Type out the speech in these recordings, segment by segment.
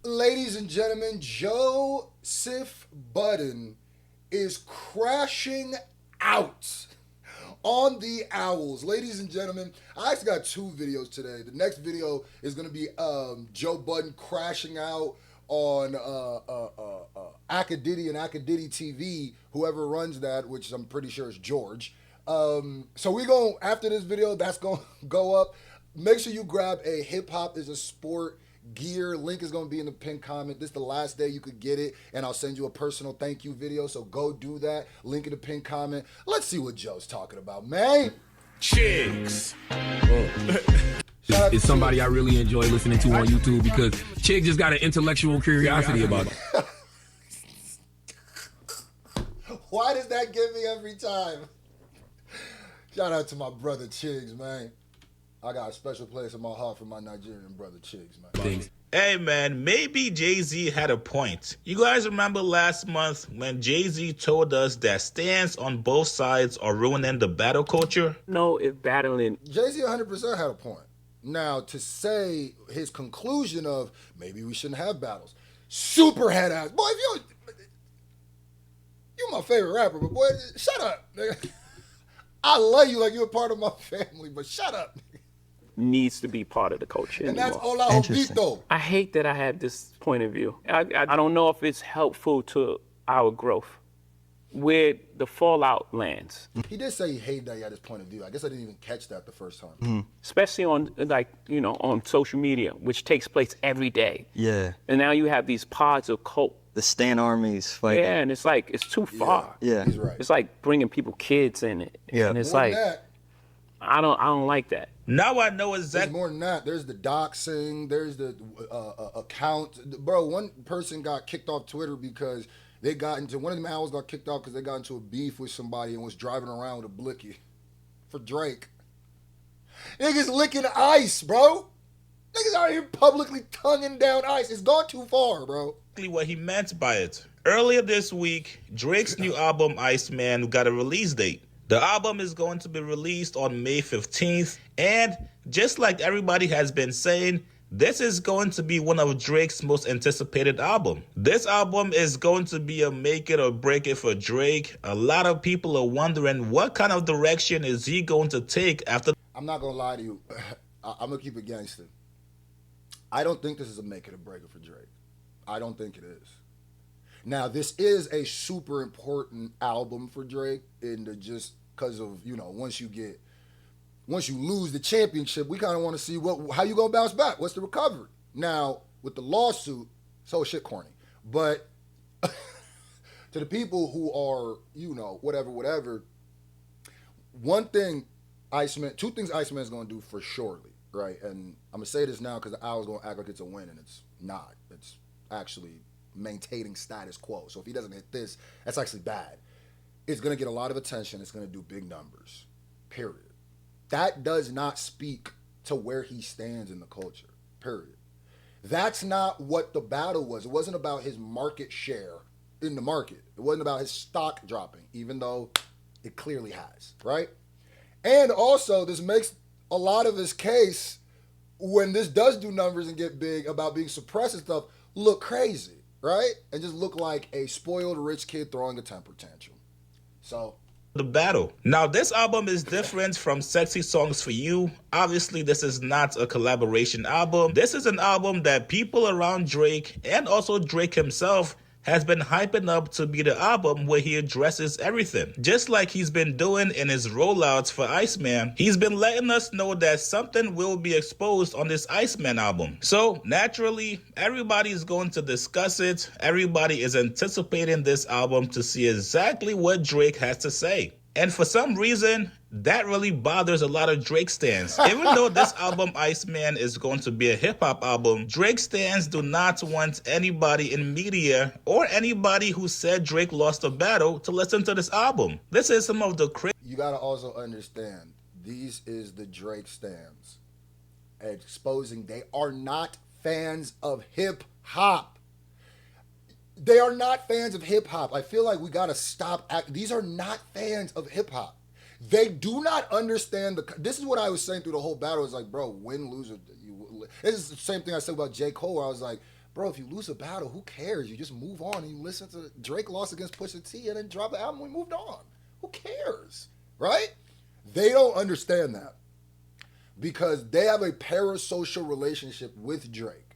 Ladies and gentlemen, Joseph Budden is crashing out on the Owls. Ladies and gentlemen, I actually got two videos today. The next video is going to be Joe Budden crashing out on Akadidi and Akadidi TV, whoever runs that, which I'm pretty sure is George. So we going after this video, that's going to go up. Make sure you grab a Hip Hop is a Sport gear. Link is going to be in the pinned comment. This is the last day you could get it, and I'll send you a personal thank you video, so go do that. Link in the pinned comment. Let's see what Joe's talking about, man. Chicks. It's somebody I really enjoy listening to on YouTube because Chick just got an intellectual curiosity about it. Why does that get me every time? Shout out to my brother Chigs, man. I got a special place in my heart for my Nigerian brother Chigs, man. Hey man, maybe Jay-Z had a point. You guys remember last month when Jay-Z told us that stands on both sides are ruining the battle culture? No, if battling... Jay-Z 100% had a point. Now, to say his conclusion of maybe we shouldn't have battles, super head ass. Boy, if you're my favorite rapper, but boy, shut up, nigga. I love you like you're a part of my family, but shut up. needs to be part of the culture and anymore. that's all I hope. I hate that I have this point of view. I don't know if it's helpful to our growth where the fallout lands. He did say he hated that he had this point of view. I guess I didn't even catch that the first time. Especially on, like, you know, on social media, which takes place every day. Yeah. And now you have these pods of cult. The Stan armies fighting. Yeah, and it's like, it's too far. Yeah. He's right. It's like bringing people kids in it. Yeah. And it's More like, than that, I don't like that. Now I know there's exactly. more than that. There's the doxing. There's the account. Bro, one person got kicked off Twitter because they got into, one of them owls got kicked off because they got into a beef with somebody and was driving around with a blicky for Drake. Niggas licking ice, bro. Niggas out here publicly tonguing down ice. It's gone too far, bro. What he meant by it. Earlier this week, Drake's new album, Iceman, got a release date. The album is going to be released on May 15th, and just like everybody has been saying, this is going to be one of Drake's most anticipated album. This album is going to be a make it or break it for Drake. A lot of people are wondering what kind of direction is he going to take after. I'm not going to lie to you. I'm going to keep it gangster. I don't think this is a make it or break it for Drake. I don't think it is. Now, this is a super important album for Drake, just because of, you know, once you lose the championship, we kind of want to see how you gonna bounce back. What's the recovery? Now, with the lawsuit, so shit corny. But to the people who are, you know, whatever, two things Iceman is gonna do for surely, right? And I'm gonna say this now because the Owl's gonna act like it's a win, and it's not. It's actually maintaining status quo. So if he doesn't hit this, that's actually bad. It's going to get a lot of attention. It's going to do big numbers, period. That does not speak to where he stands in the culture, period. That's not what the battle was. It wasn't about his market share in the market. It wasn't about his stock dropping, even though it clearly has, right? And also, this makes a lot of his case, when this does do numbers and get big, about being suppressed and stuff, look crazy, right? And just look like a spoiled rich kid throwing a temper tantrum. So The battle. Now, this album is different from Sexy Songs for You. Obviously, this is not a collaboration album. This is an album that people around Drake and also Drake himself has been hyping up to be the album where he addresses everything. Just like he's been doing in his rollouts for Iceman, he's been letting us know that something will be exposed on this Iceman album. So naturally, everybody's going to discuss it. Everybody is anticipating this album to see exactly what Drake has to say. And for some reason, that really bothers a lot of Drake stans. Even though this album, Iceman, is going to be a hip-hop album, Drake stans do not want anybody in media or anybody who said Drake lost a battle to listen to this album. This is some of the crazy. You got to also understand, these is the Drake stans exposing they are not fans of hip-hop. They are not fans of hip-hop. I feel like we got to stop. These are not fans of hip-hop. They do not understand this is what I was saying through the whole battle. It's like, bro, win, lose, this is the same thing I said about J. Cole, where I was like, bro, if you lose a battle, who cares? You just move on and you listen to Drake lost against Pusha T and then drop an album and we moved on. Who cares? Right? They don't understand that because they have a parasocial relationship with Drake.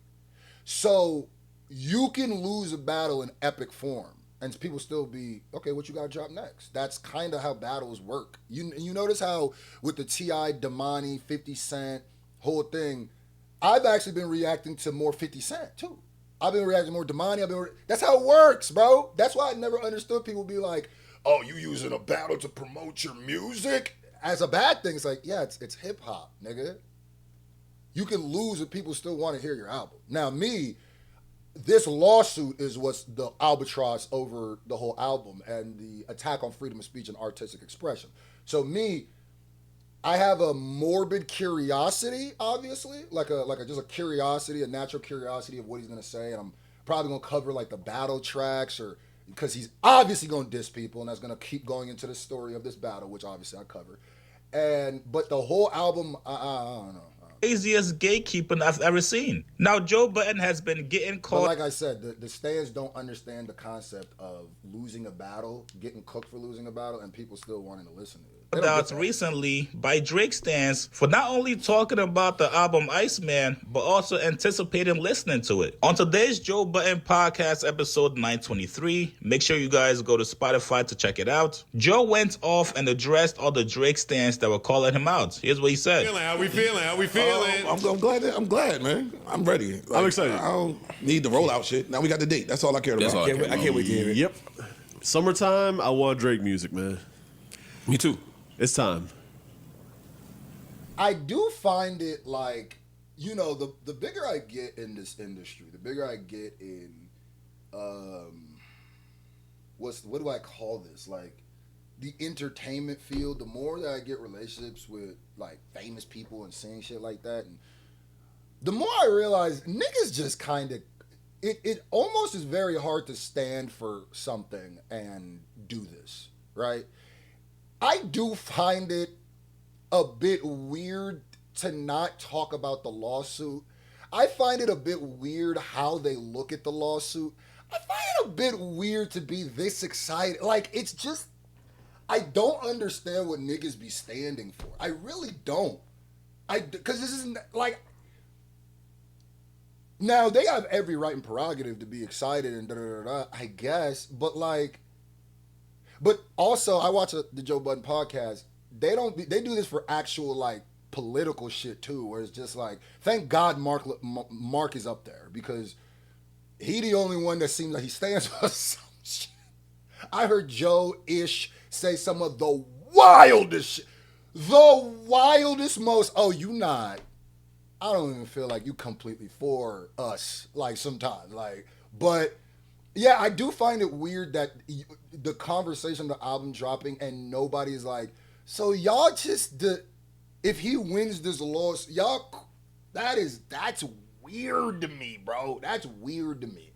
So you can lose a battle in epic form and people still be, okay, what you got to drop next? That's kind of how battles work. You notice how with the T.I., Damani, 50 Cent, whole thing, I've actually been reacting to more 50 Cent too. I've been reacting more Damani. That's how it works, bro. That's why I never understood people be like, oh, you using a battle to promote your music? As a bad thing, it's like, yeah, it's hip hop, nigga. You can lose if people still want to hear your album. Now, this lawsuit is what's the albatross over the whole album and the attack on freedom of speech and artistic expression. So I have a morbid curiosity, obviously, like just a curiosity, a natural curiosity of what he's gonna say, and I'm probably gonna cover like the battle tracks or because he's obviously gonna diss people, and that's gonna keep going into the story of this battle, which obviously I cover. But the whole album, I don't know. Craziest gatekeeping I've ever seen. Now, Joe Budden has been getting caught. But like I said, the stands don't understand the concept of losing a battle, getting cooked for losing a battle, and people still wanting to listen to it. Out recently by Drake stans for not only talking about the album Iceman, but also anticipating listening to it. On today's Joe Budden podcast episode 923, make sure you guys go to Spotify to check it out. Joe went off and addressed all the Drake stans that were calling him out. Here's what he said. How we feeling? I'm glad, man. I'm ready. I'm excited. I don't need the rollout shit. Now we got the date. That's all I care about. all I can't wait to hear it. Yep. Summertime, I want Drake music, man. Me too. It's time. I do find it like, the bigger I get in this industry, the bigger I get in, what do I call this? Like the entertainment field, the more that I get relationships with like famous people and saying shit like that, and the more I realize niggas just kind of, it almost is very hard to stand for something and do this, right? I do find it a bit weird to not talk about the lawsuit. I find it a bit weird how they look at the lawsuit. I find it a bit weird to be this excited. Like, it's just, I don't understand what niggas be standing for. I really don't. Because this isn't, like, now they have every right and prerogative to be excited and da-da-da-da, I guess, but like, but also, I watch the Joe Budden podcast. They do this for actual like political shit too, where it's just like, thank God Mark is up there because he the only one that seems like he stands for some shit. I heard Joe-ish say some of the wildest shit, most. Oh, you not? I don't even feel like you completely for us. Like sometimes, like, but. Yeah, I do find it weird that the conversation, the album dropping, and nobody's like, so y'all just, if he wins this loss, y'all, that's weird to me, bro. That's weird to me.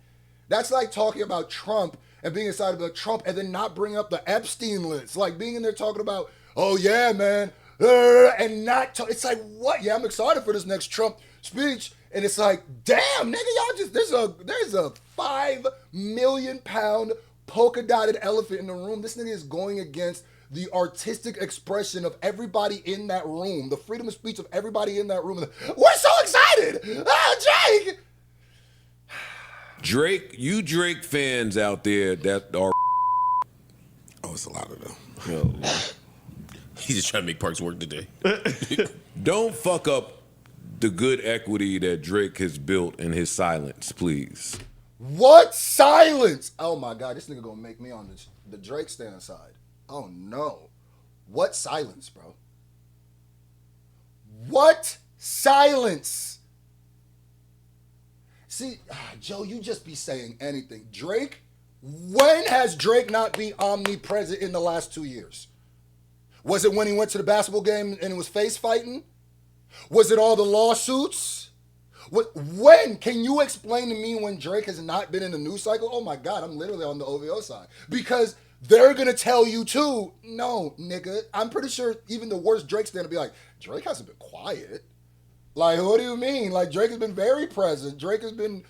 That's like talking about Trump and being excited about Trump and then not bring up the Epstein list. Like being in there talking about, oh yeah, man, and not, it's like, what? Yeah, I'm excited for this next Trump speech. And it's like, damn, nigga, y'all just, there's a 5 million pound polka dotted elephant in the room. This nigga is going against the artistic expression of everybody in that room, the freedom of speech of everybody in that room. We're so excited! Ah, Drake, you Drake fans out there that are Oh, it's a lot of them. He's just trying to make Parks work today. don't fuck up the good equity that Drake has built in his silence, please. What silence? Oh my God, this nigga gonna make me on the Drake stand side. Oh no. What silence, bro? What silence? See, Joe, you just be saying anything. Drake, when has Drake not been omnipresent in the last 2 years? Was it when he went to the basketball game and it was face fighting? Was it all the lawsuits? When? Can you explain to me when Drake has not been in the news cycle? Oh my God, I'm literally on the OVO side. Because they're going to tell you too, no, nigga. I'm pretty sure even the worst Drake's going to be like, Drake hasn't been quiet. Like, what do you mean? Like, Drake has been very present. Drake has been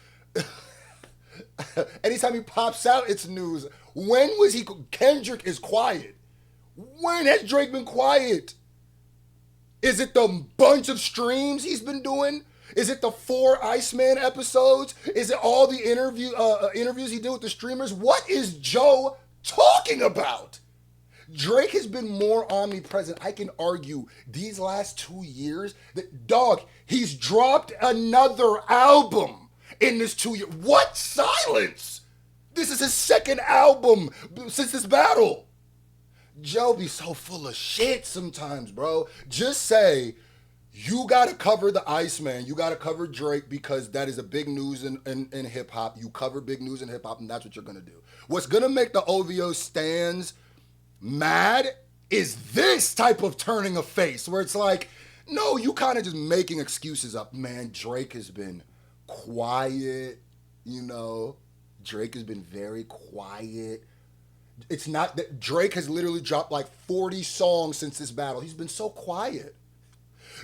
Anytime he pops out, it's news. When was he? Kendrick is quiet. When has Drake been quiet? Is it the bunch of streams he's been doing? Is it the 4 Iceman episodes? Is it all the interviews he did with the streamers? What is Joe talking about? Drake has been more omnipresent. I can argue these last 2 years that, dog, he's dropped another album in this 2 years. What silence? This is his second album since this battle. Joe be so full of shit sometimes, bro. Just say, you gotta cover the Iceman. You gotta cover Drake because that is a big news in hip hop. You cover big news in hip hop, and that's what you're gonna do. What's gonna make the OVO stands mad is this type of turning of face where it's like, no, you kind of just making excuses up. Man, Drake has been quiet, you know. Drake has been very quiet. It's not that Drake has literally dropped like 40 songs since this battle. He's been so quiet.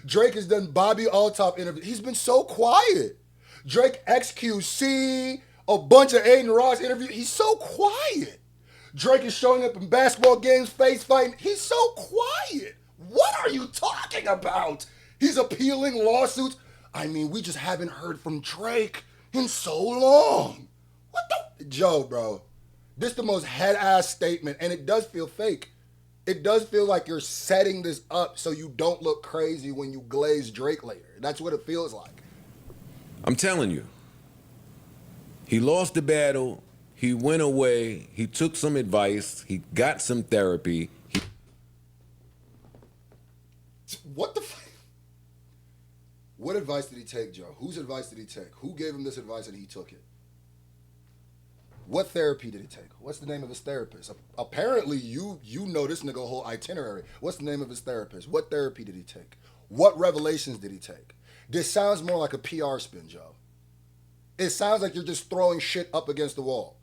Drake has done Bobby Altop interviews. He's been so quiet. Drake XQC, a bunch of Aiden Ross interviews. He's so quiet. Drake is showing up in basketball games, face fighting. He's so quiet. What are you talking about? He's appealing lawsuits. I mean, we just haven't heard from Drake in so long. What the? Joe, bro. This is the most head-ass statement, and it does feel fake. It does feel like you're setting this up so you don't look crazy when you glaze Drake later. That's what it feels like. I'm telling you. He lost the battle. He went away. He took some advice. He got some therapy. What the fuck? What advice did he take, Joe? Whose advice did he take? Who gave him this advice and he took it? What therapy did he take? What's the name of his therapist? Apparently, you know this nigga whole itinerary. What's the name of his therapist? What therapy did he take? What revelations did he take? This sounds more like a PR spin, Joe. It sounds like you're just throwing shit up against the wall.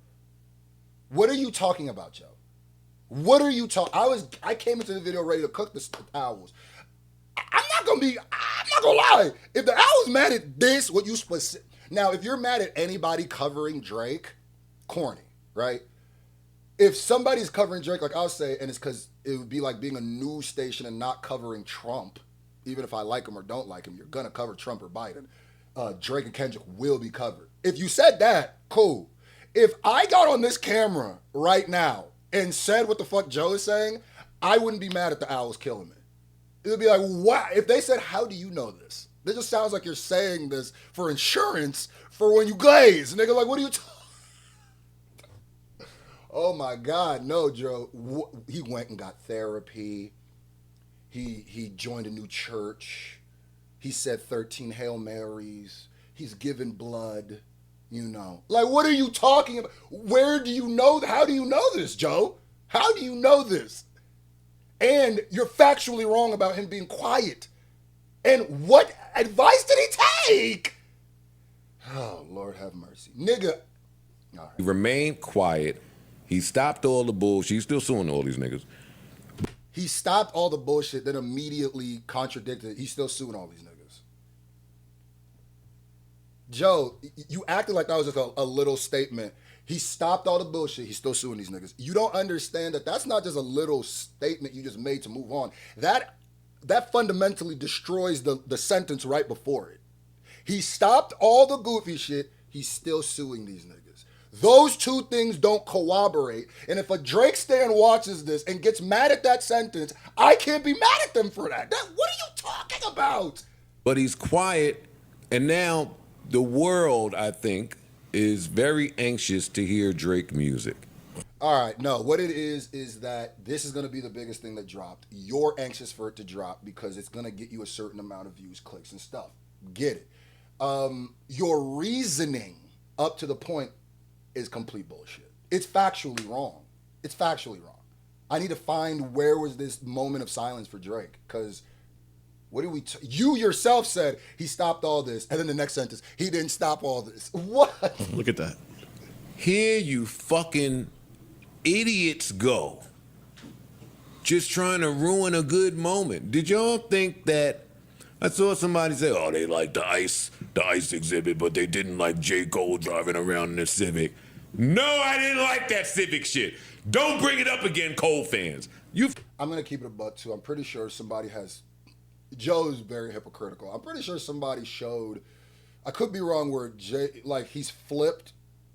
What are you talking about, Joe? What are you talking? I came into the video ready to cook the owls. I'm not gonna lie. If the owl's mad at this, what you specific. Now, if you're mad at anybody covering Drake, corny, right? If somebody's covering Drake, like I'll say, and it's because it would be like being a news station and not covering Trump, even if I like him or don't like him, you're gonna cover Trump or Biden. Drake and Kendrick will be covered. If you said that, cool. If I got on this camera right now and said what the fuck Joe is saying, I wouldn't be mad at the owls killing me. It would be like, wow. If they said, how do you know this? It just sounds like you're saying this for insurance for when you glaze. Nigga, like, what are you talking? Oh my God, no, Joe. He went and got therapy. He joined a new church. He said 13 Hail Marys. He's given blood, you know. Like, what are you talking about? Where do you know? How do you know this, Joe? How do you know this? And you're factually wrong about him being quiet. And what advice did he take? Oh, Lord have mercy. Nigga. All right. He remained quiet. He stopped all the bullshit. He's still suing all these niggas. He stopped all the bullshit, then immediately contradicted it. He's still suing all these niggas. Joe, you acted like that was just a little statement. He stopped all the bullshit. He's still suing these niggas. You don't understand that that's not just a little statement you just made to move on. That fundamentally destroys the sentence right before it. He stopped all the goofy shit. He's still suing these niggas. Those two things don't corroborate. And if a Drake stan watches this and gets mad at that sentence, I can't be mad at them for that. What are you talking about? But he's quiet, and now the world, I think, is very anxious to hear Drake music. All right, no, what it is that this is going to be the biggest thing that dropped. You're anxious for it to drop because it's going to get you a certain amount of views, clicks, and stuff. Get it. Your reasoning up to the point is complete bullshit. It's factually wrong. It's factually wrong. I need to find where was this moment of silence for Drake, because what did you yourself said he stopped all this, and then the next sentence, he didn't stop all this. What? Look at that. Here you fucking idiots go. Just trying to ruin a good moment. Did y'all think that? I saw somebody say, oh, they liked the ice exhibit, but they didn't like J. Cole driving around in a Civic. No, I didn't like that Civic shit. Don't bring it up again, Cole fans. I'm gonna keep it a buck too. I'm pretty sure somebody has. Joe is very hypocritical. I'm pretty sure somebody showed. I could be wrong. Where he's flipped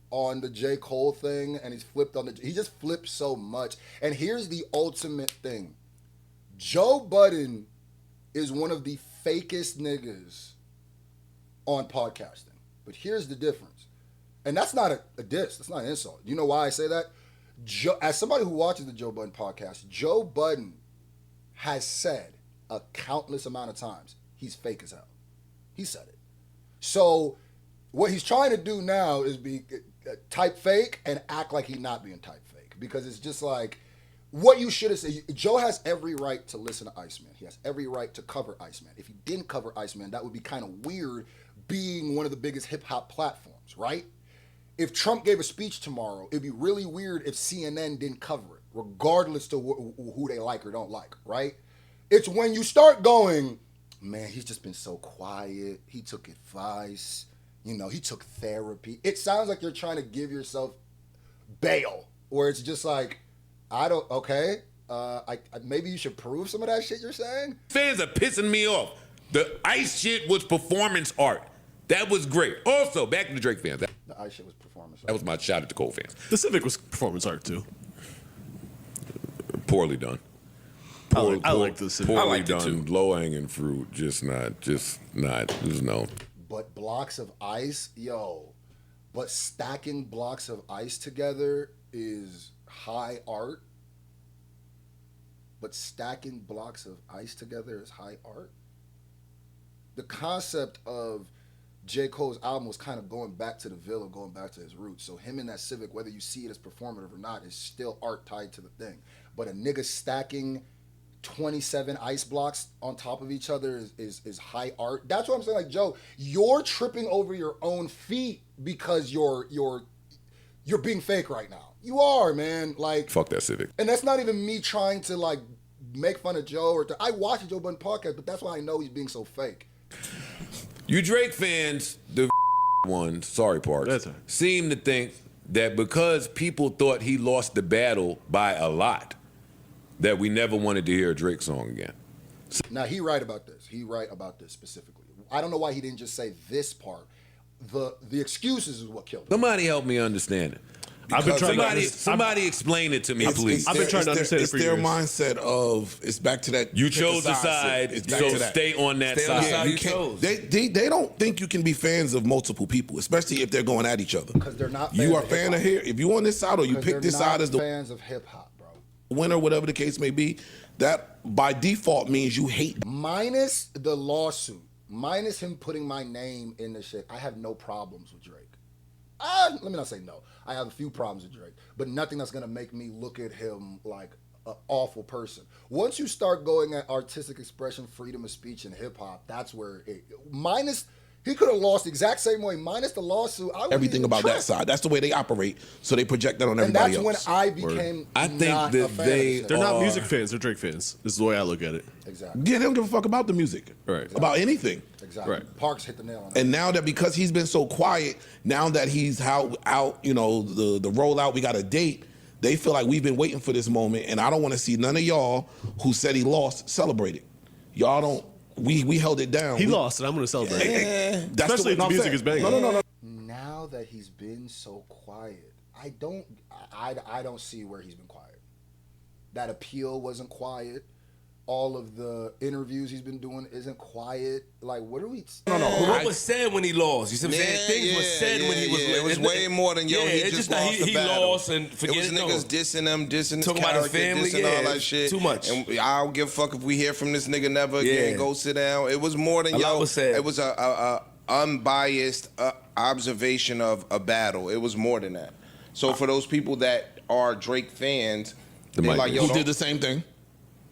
on the J. Cole thing, and he's flipped on he just flipped so much. And here's the ultimate thing: Joe Budden is one of the fakest niggas on podcasting. But here's the difference, and that's not a diss. That's not an insult. You know why I say that? As somebody who watches the Joe Budden podcast, Joe Budden has said a countless amount of times he's fake as hell. He said it. So what he's trying to do now is be type fake and act like he's not being type fake, because it's just like what you should have said. Joe has every right to listen to Iceman. He has every right to cover Iceman. If he didn't cover Iceman, that would be kind of weird, being one of the biggest hip hop platforms, right? If Trump gave a speech tomorrow, it'd be really weird if CNN didn't cover it, regardless to who they like or don't like, right? It's when you start going, man, he's just been so quiet. He took advice. He took therapy. It sounds like you're trying to give yourself bail, where it's just like, okay, maybe you should prove some of that shit you're saying. Fans are pissing me off. The Ice shit was performance art. That was great. Also, back to the Drake fans. The Ice shit was performance art. That was my shout at the Cole fans. The Civic was performance art too. Poorly done. I like the Civic. Poorly done. Low hanging fruit. Just not. Just no. But blocks of ice, but stacking blocks of ice together is high art. But stacking blocks of ice together is high art. The concept of J. Cole's album was kind of going back to the Villa, going back to his roots. So him in that Civic, whether you see it as performative or not, is still art tied to the thing. But a nigga stacking 27 ice blocks on top of each other is high art. That's what I'm saying. Like, Joe, you're tripping over your own feet because you're being fake right now. You are, man. Like, fuck that Civic. And that's not even me trying to like make fun of Joe I watch the Joe Budden podcast, but that's why I know he's being so fake. You Drake fans, the ones, sorry Parks, right, seem to think that because people thought he lost the battle by a lot, that we never wanted to hear a Drake song again. Now, he right about this. Specifically. I don't know why he didn't just say this part. The excuses is what killed him. Somebody help me understand it. Somebody explain it to me, please. I've been trying to understand it for years. It's their mindset of, it's back to that. You chose the side, so stay on that side. Yeah, you chose. They don't think you can be fans of multiple people, especially if they're going at each other. Because they're not fans You are of fan of here. If you on this side or you pick this side as the fans of hip hop, bro. Winner, whatever the case may be, that by default means you hate. Minus the lawsuit, minus him putting my name in the shit, I have no problems with Drake. Let me not say no. I have a few problems with Drake, but nothing that's gonna make me look at him like an awful person. Once you start going at artistic expression, freedom of speech, and hip hop, that's where he could have lost the exact same way. Minus the lawsuit, Everything about that side. That's the way they operate. So they project that on everybody else. And that's when I became. I think not that a fan of They're not music fans. They're Drake fans. This is the way I look at it. Exactly. Yeah, they don't give a fuck about the music. Right. About anything. Exactly. Right. Parks hit the nail on that. And now that because he's been so quiet, now that he's out, the rollout, we got a date, they feel like we've been waiting for this moment, and I don't want to see none of y'all who said he lost celebrate it. Y'all don't. We held it down. He lost, and I'm going to celebrate. That's Especially if the music is banging. No. Now that he's been so quiet, I don't see where he's been quiet. That appeal wasn't quiet. All of the interviews he's been doing isn't quiet. Like, what are we? No. What was said when he lost? You see what I'm saying? Things were said when he was. It was way more than he just lost the battle. He lost and forget it. It was niggas dissing him, dissing talking his about his character, family, dissing all that shit. Too much. And I don't give a fuck if we hear from this nigga never again. Go sit down. It was more than a lot was said. It was a unbiased observation of a battle. It was more than that. So for those people that are Drake fans, they're like, who did the same thing.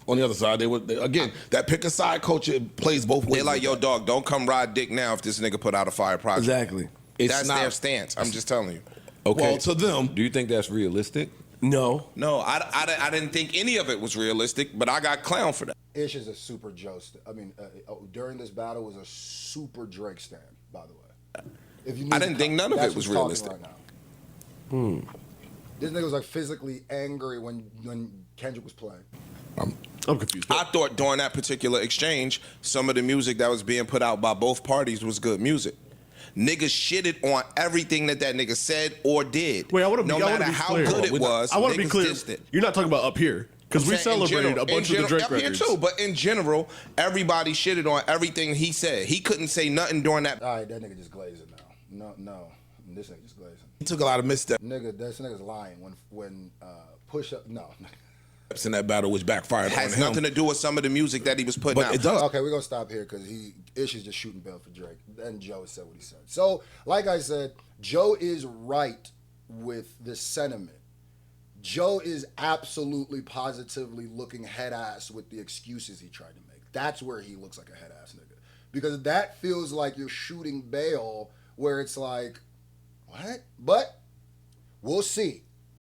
On the other side, again, that pick a side culture plays both ways. They're like, yo, dog, don't come ride dick now if this nigga put out a fire project. Exactly. That's their stance. I'm just telling you. Okay. Well, to them, do you think that's realistic? No, I didn't think any of it was realistic, but I got clown for that. Ish is a super Joe. During this battle was a super Drake stand. By the way, I didn't think none of it was realistic. Right now. This nigga was like physically angry when Kendrick was playing. I'm confused. I thought during that particular exchange, some of the music that was being put out by both parties was good music. Niggas shitted on everything that nigga said or did. Wait, I want to no be matter how clear. good it was. I want to be niggas clear. dissed it. You're not talking about up here because we celebrated a bunch of the Drake up here records. too, but in general, everybody shitted on everything he said. He couldn't say nothing during that. All right, that nigga just glazing now. No, this nigga just glazing. He took a lot of missteps This nigga's lying when push up. No. in that battle, which backfired on him. Has nothing to do with some of the music that he was putting But out. it does. Okay, we're gonna stop here because Ish is just shooting bail for Drake. And Joe said what he said. So, like I said, Joe is right with this sentiment. Joe is absolutely positively looking head ass with the excuses he tried to make. That's where he looks like a head ass nigga. Because that feels like you're shooting bail where it's like, what? But we'll see.